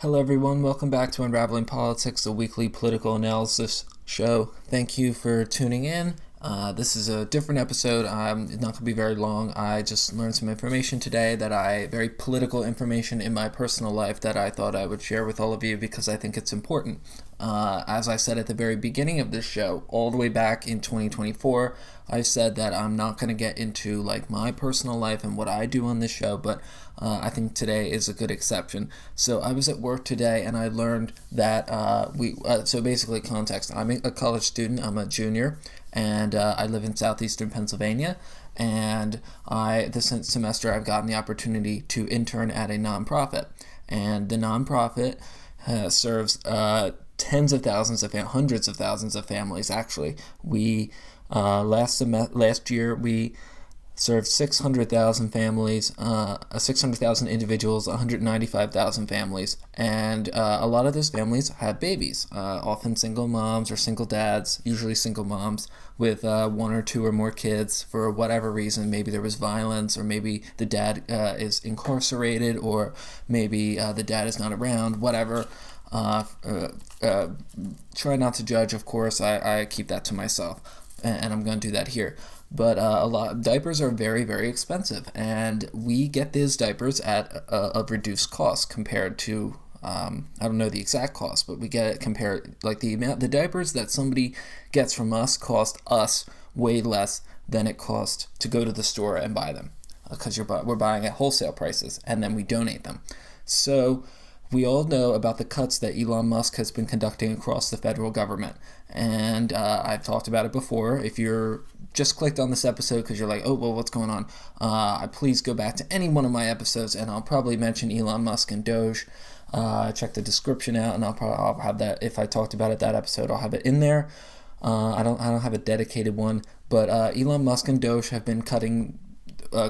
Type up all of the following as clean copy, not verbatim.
Hello, everyone. Welcome back to Unraveling Politics, a weekly political analysis show. Thank you for tuning in. This is a different episode. It's not going to be very long. I just learned some information today very political information in my personal life that I thought I would share with all of you because I think it's important. As I said at the very beginning of this show, all the way back in 2024, I said that I'm not going to get into my personal life and what I do on this show, but I think today is a good exception. So I was at work today and I learned that so basically context, I'm a college student, I'm a junior, and I live in southeastern Pennsylvania, and this semester I've gotten the opportunity to intern at a nonprofit, and the nonprofit serves hundreds of thousands of families. Actually, we last year we served 600,000 families, 600,000 individuals, 195,000 families, and a lot of those families have babies, often single moms or single dads, usually single moms with one or two or more kids for whatever reason. Maybe there was violence, or maybe the dad is incarcerated, or maybe the dad is not around, whatever. Try not to judge, of course. I keep that to myself, and I'm going to do that here. But diapers are very, very expensive, and we get these diapers at a reduced cost compared to I don't know the exact cost, but we get it compared, the diapers that somebody gets from us cost us way less than it costs to go to the store and buy them, because we're buying at wholesale prices and then we donate them. So we all know about the cuts that Elon Musk has been conducting across the federal government, and I've talked about it before. If you're just clicked on this episode because you're like, oh, well, what's going on? Please go back to any one of my episodes, and I'll probably mention Elon Musk and Doge. Check the description out, and I'll have that. If I talked about it that episode, I'll have it in there. I don't have a dedicated one, but Elon Musk and Doge have been cutting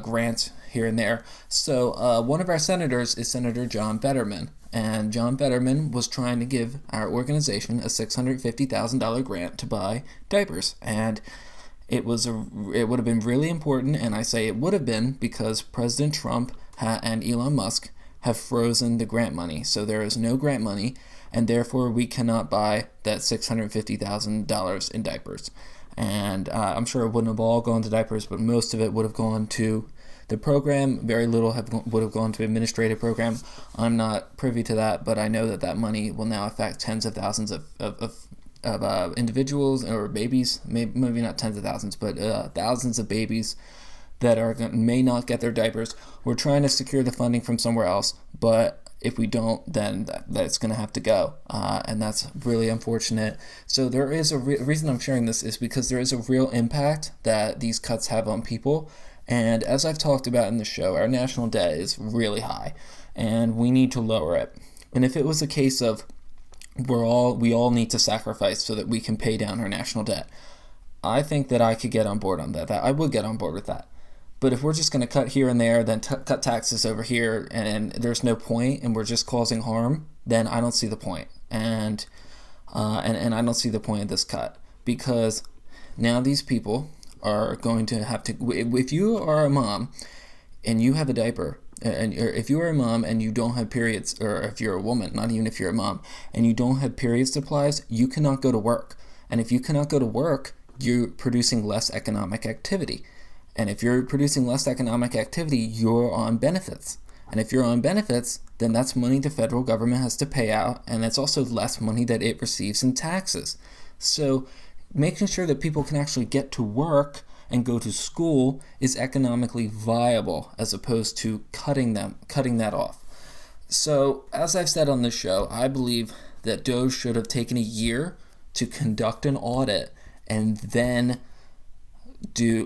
grants here and there. So one of our senators is Senator John Fetterman. And John Fetterman was trying to give our organization a $650,000 grant to buy diapers. And it would have been really important, and I say it would have been because President Trump and Elon Musk have frozen the grant money. So there is no grant money, and therefore we cannot buy that $650,000 in diapers. And I'm sure it wouldn't have all gone to diapers, but most of it would have gone to the program. Very little would have gone to administrative program. I'm not privy to that, but I know that money will now affect tens of thousands of individuals or babies, maybe not tens of thousands, but thousands of babies that may not get their diapers. We're trying to secure the funding from somewhere else, but if we don't, then that's going to have to go, and that's really unfortunate. So there is reason I'm sharing this is because there is a real impact that these cuts have on people. And as I've talked about in the show, our national debt is really high, and we need to lower it. And if it was a case of we all need to sacrifice so that we can pay down our national debt, I think that I could get on board on that. I would get on board with that. But if we're just going to cut here and there, then cut taxes over here, and there's no point, and we're just causing harm, then I don't see the point. And I don't see the point of this cut, because now these people are going to have to. If you are a mom and you have a diaper, or if you are a mom and you don't have periods, or if you're a woman, not even if you're a mom, and you don't have period supplies, you cannot go to work. And if you cannot go to work, you're producing less economic activity. And if you're producing less economic activity, you're on benefits. And if you're on benefits, then that's money the federal government has to pay out, and it's also less money that it receives in taxes. So making sure that people can actually get to work and go to school is economically viable, as opposed to cutting that off. So as I've said on this show, I believe that Doge should have taken a year to conduct an audit and then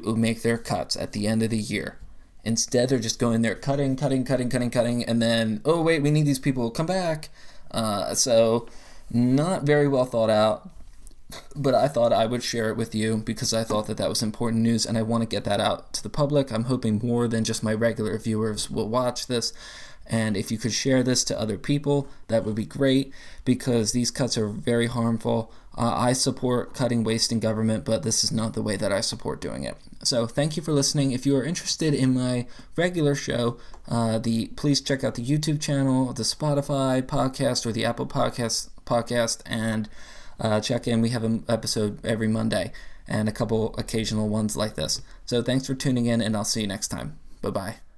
make their cuts at the end of the year. Instead, they're just going there cutting, and then, oh wait, we need these people, come back. So not very well thought out, but I thought I would share it with you because I thought that was important news, and I want to get that out to the public. I'm hoping more than just my regular viewers will watch this. And if you could share this to other people, that would be great, because these cuts are very harmful. I support cutting waste in government, but this is not the way that I support doing it. So thank you for listening. If you are interested in my regular show, please check out the YouTube channel, the Spotify podcast, or the Apple podcast, and check in. We have an episode every Monday and a couple occasional ones like this. So thanks for tuning in, and I'll see you next time. Bye-bye.